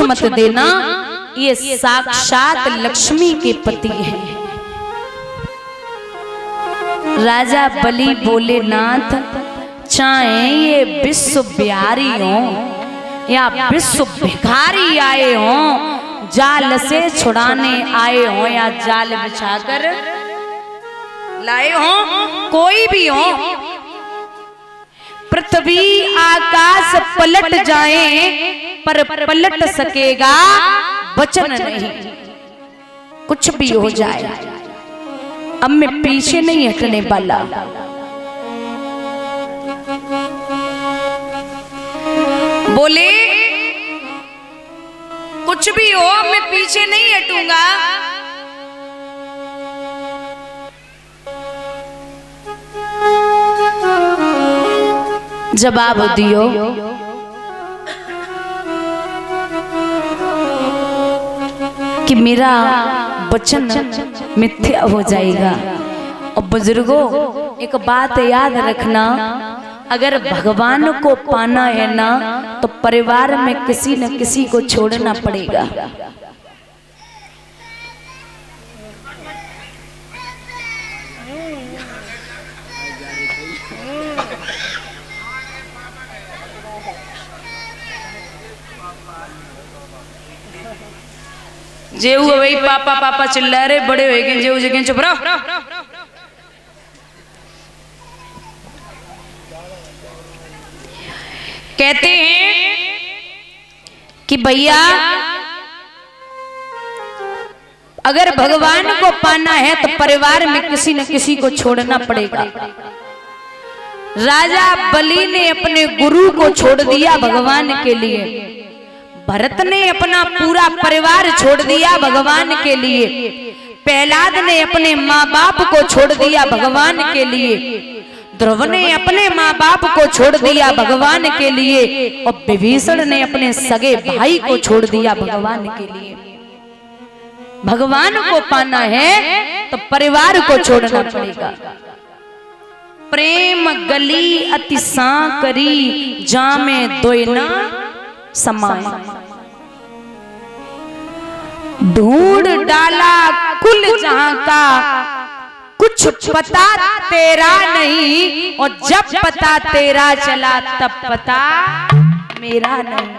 मत देना, ये साक्षात लक्ष्मी के पति हैं। राजा बलि बोले, नाथ चाहे ये विश्व बिहारी हो या विश्व भिखारी आए हो, जाल से छुड़ाने आए हो या जाल बिछाकर लाए हो, कोई भी हो, पृथ्वी आकाश पलट जाए पर पलट सकेगा वचन नहीं। कुछ भी हो जाए, अब मैं पीछे नहीं हटने वाला। बोले कुछ भी हो, मैं पीछे नहीं हटूंगा। जवाब दियो, कि मेरा वचन मिथ्या हो जाएगा। और बुजुर्गों, एक बात याद रखना, अगर भगवान को पाना है ना तो परिवार में किसी न किसी को छोड़ना पड़ेगा। जेऊ वही पापा पापा चिल्ला रहे, बड़े हो गए जेऊ जगह, चुप रहो। कहते हैं कि भैया अगर भगवान को पाना है तो परिवार में किसी न किसी को छोड़ना पड़ेगा। राजा बलि ने अपने गुरु को छोड़ दिया भगवान के लिए, भरत ने अपना पूरा परिवार छोड़ दिया भगवान के लिए, प्रहलाद ने अपने माँ बाप को छोड़ दिया भगवान के लिए, ध्रुव ने अपने माँ बाप को छोड़ दिया भगवान के लिए, और विभीषण ने अपने सगे भाई को छोड़ दिया भगवान के लिए। भगवान को पाना है तो परिवार को छोड़ना पड़ेगा। प्रेम गली अति सांकरी, जामे दोयना समाए, ढूंढ डाला कुल जहां का, कुछ पता तेरा नहीं, और जब पता तेरा चला तब पता मेरा नहीं।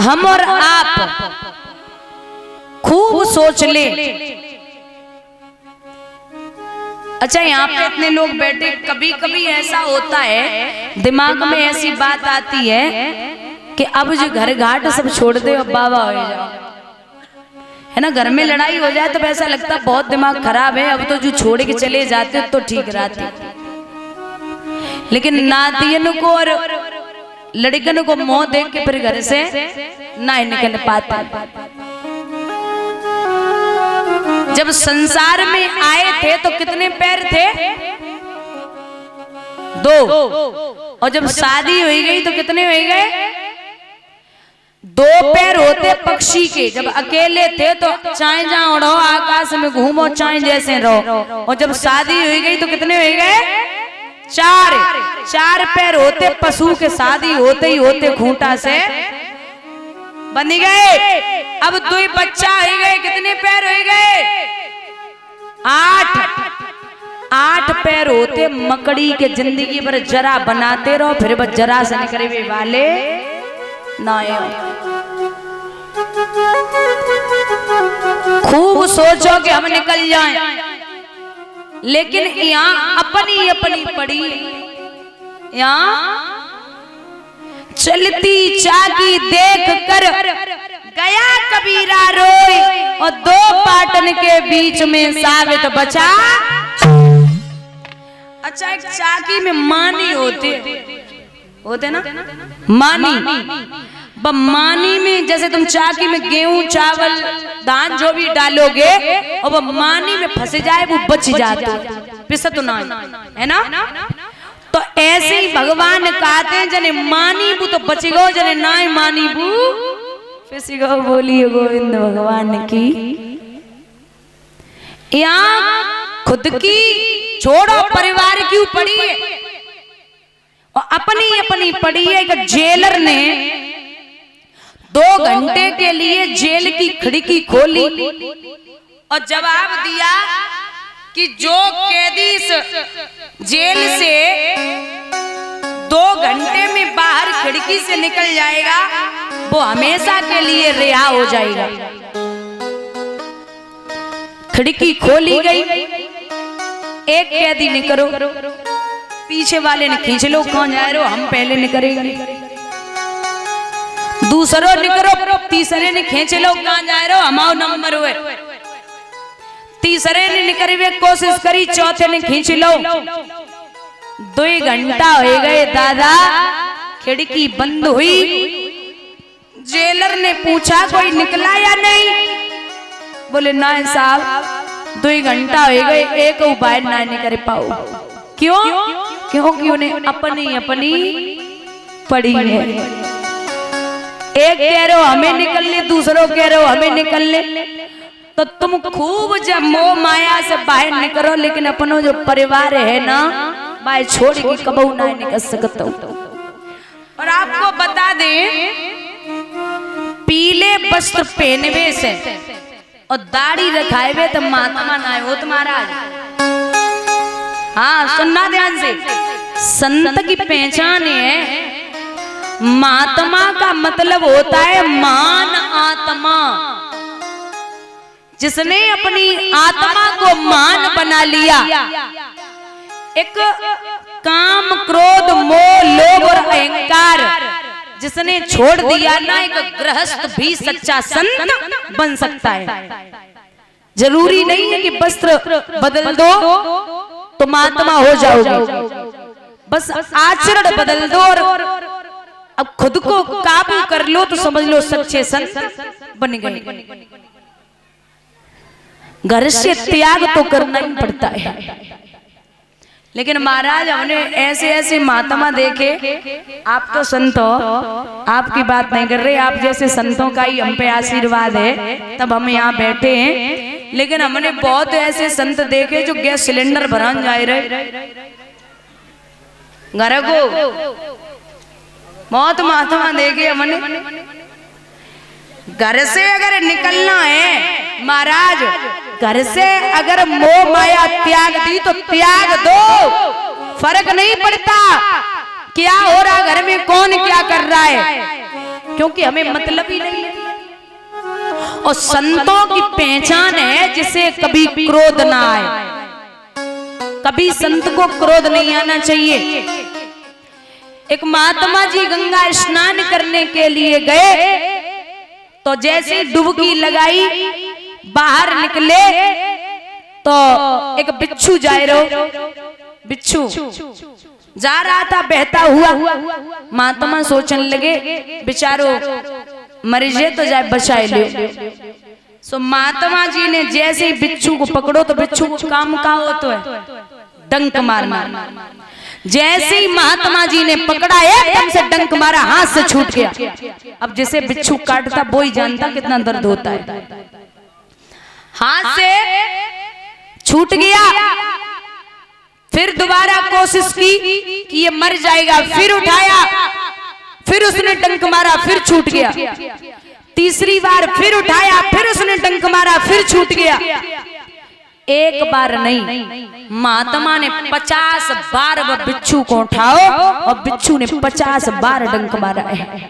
हम और आप खूब सोच ले। अच्छा, यहाँ पे इतने लोग बैठे, कभी कभी ऐसा होता है दिमाग में ऐसी बात आती है कि अब जो घर घाट सब छोड़ दे और बाबा हो जाओ, है ना। घर में लड़ाई हो जाए तो ऐसा लगता बहुत दिमाग खराब है, अब तो जो छोड़ के चले जाते तो ठीक रहते। लेकिन नातियन को और लड़कन को मुंह देख के फिर घर से ना निकल पाता। जब संसार में आए थे तो कितने पैर थे? 2। और जब शादी हो गई तो कितने हो गए? 2 पैर होते पक्षी के। जब अकेले थे तो चाहे जहां उड़ो, आकाश में घूमो, चाहे जैसे रहो। और जब शादी हो गई तो कितने हो गए? 4 पैर होते पशु के। शादी होते ही होते खूंटा से बन गए। अब 2 बच्चा हो गए, कितने पैर हो गए? 8 पैर होते मकड़ी के। जिंदगी भर जरा बनाते रहो, फिर बस जरा से निकले वाले ना। खूब सोचो कि हम निकल जाएं, लेकिन यहाँ अपनी अपनी पड़ी। यहाँ चलती चाकी देख कर गया कबीरा रोए, और 2 पाटन के बीच में साबित बचा। अच्छा, एक चाकी में मानी होते ना, मानी। मानी में जैसे तुम चाकी में गेहूं चावल धान जो भी डालोगे, और वो मानी में फंस जाए वो बच जाता, पिसत ना, है ना। तो ऐसे ही भगवान कहते हैं, जने मानी बू तो बच गो, जने ना मानी बू फिसी गो। बोलिए गोविंद भगवान की। यहाँ खुद की छोड़ो परिवार क्यों पड़ी है, और अपनी अपनी पड़ी है। एक जेलर ने 2 घंटे के लिए जेल की खिड़की खोली और जवाब दिया कि जो कैदी इस जेल से 2 घंटे में बाहर खिड़की से निकल जाएगा वो हमेशा के लिए रिहा हो जाएगा। खिड़की खोली गई, एक कैदी निकलो, पीछे वाले ने खींच लो, कौन जा रहे हो, हम पहले निकलेंगे। दूसरो निकलो, तीसरे ने खींच लो, कहाँ जा रहे हो, हमारा नंबर हुए। तीसरे ने निकलने की कोशिश करी, चौथे ने खींच लो। 2 घंटा हो गए दादा, खिड़की बंद हुई। जेलर ने पूछा कोई निकला या नहीं, बोले ना साहब 2 घंटा हो गए, एक उपाय ना निकल पाओ। क्यों? क्योंकि उन्हें अपनी अपनी पड़ी है। एक कह रहे हो हमें निकलने, दूसरों कह रहे हो हमें निकलने, तो तुम खूब जब मोह माया से बाहर निकलो, लेकिन अपनो जो परिवार है ना बाहर छोड़ के कबू ना निकल सकते हो। और आपको बता दें, पीले वस्त्र पहनवे से और दाढ़ी रखाए तो महात्मा ना हो तुम्हारा। हाँ सुनना ध्यान से, संत की पहचान है, महात्मा का मतलब होता है मान आत्मा। जिसने अपनी आत्मा को मान बना लिया, एक काम क्रोध मोह लोभ और अहंकार जिसने छोड़ दिया ना, एक गृहस्थ भी सच्चा संत बन सकता है। जरूरी नहीं है कि वस्त्र बदल दो तो महात्मा हो जाओगे, बस आचरण बदल दो और अब खुद को काबू कर लो तो समझ लो सच्चे संत बन गए। घर से त्याग तो करना ही पड़ता है, लेकिन महाराज हमने ऐसे ऐसे महात्मा देखे। आप तो संत हो, आपकी बात नहीं कर रहे, आप जैसे संतों का ही हम पे आशीर्वाद है तब हम यहाँ बैठे हैं। लेकिन हमने बहुत ऐसे संत देखे जो गैस सिलेंडर भरान जा रहे घर को, बहुत महात्मा देखे हमने। घर से अगर निकलना है महाराज, घर से अगर मोह माया त्याग दी तो त्याग दो, फर्क नहीं पड़ता क्या हो रहा घर में, कौन क्या कर रहा है, क्योंकि हमें मतलब ही नहीं है। और संतों की पहचान है जिसे कभी क्रोध ना आए, कभी संत को क्रोध नहीं आना चाहिए। एक महात्मा जी गंगा स्नान करने के लिए गए तो जैसे डुबकी लगाई बाहर निकले तो एक बिच्छू जा रहा, बिच्छू जा रहा था बहता हुआ। महात्मा सोचने लगे बेचारो मर जाए तो जाए बचाए ले। सो महात्मा जी ने जैसे ही बिच्छू को पकड़ो तो बिच्छू को काम का होता है डंक मारना। जैसे ही महात्मा जी ने पकड़ा एकदम से डंक मारा, हाथ से छूट गया। अब जिसे बिच्छू काटता वो ही जानता कितना दर्द होता है। हाथ से छूट गया, फिर दोबारा कोशिश की कि ये मर जाएगा, फिर उठाया, फिर उसने डंक मारा, फिर छूट गया। तीसरी बार फिर उठाया, फिर उसने डंक मारा, फिर छूट गया। एक बार नहीं, महात्मा ने 50 बार वह बिच्छू को उठाओ और बिच्छू ने 50 बार डंक मारा है।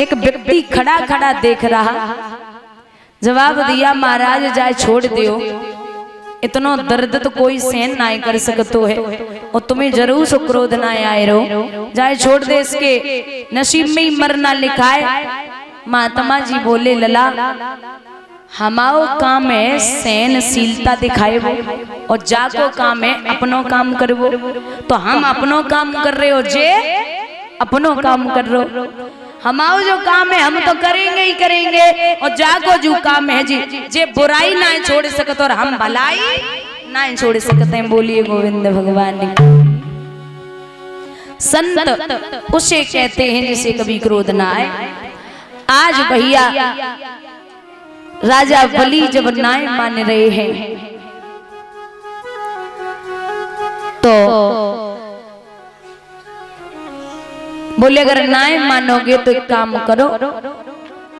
एक व्यक्ति खड़ा खड़ा देख रहा, जवाब दिया महाराज जाए छोड़ दियो, इतना दर्द तो कोई सहन ना कर सकते है और तुम्हें जरूर से क्रोध ना आए रहो, जाए छोड़ दे, इसके नसीब में ही मरना लिखा है। महात्मा जी बोले लला हमारो काम है सहनशीलता दिखाए वो, और जाको काम है अपनो काम कर वो। तो हम अपनो काम कर रहे हो, जे अपनो काम कर रहे हो। हमारो जो काम है हम तो करेंगे ही करेंगे, और जाको जो काम है जी जे बुराई ना छोड़ सकते और हम भलाई ना छोड़ सकते हैं। बोलिए गोविंद भगवान। संत उसे कहते हैं जिसे कभी क्रोध ना आए। आज भैया राजा बलि जब न्याय मान रहे हैं, तो बोले अगर ना मानोगे तो एक काम करो,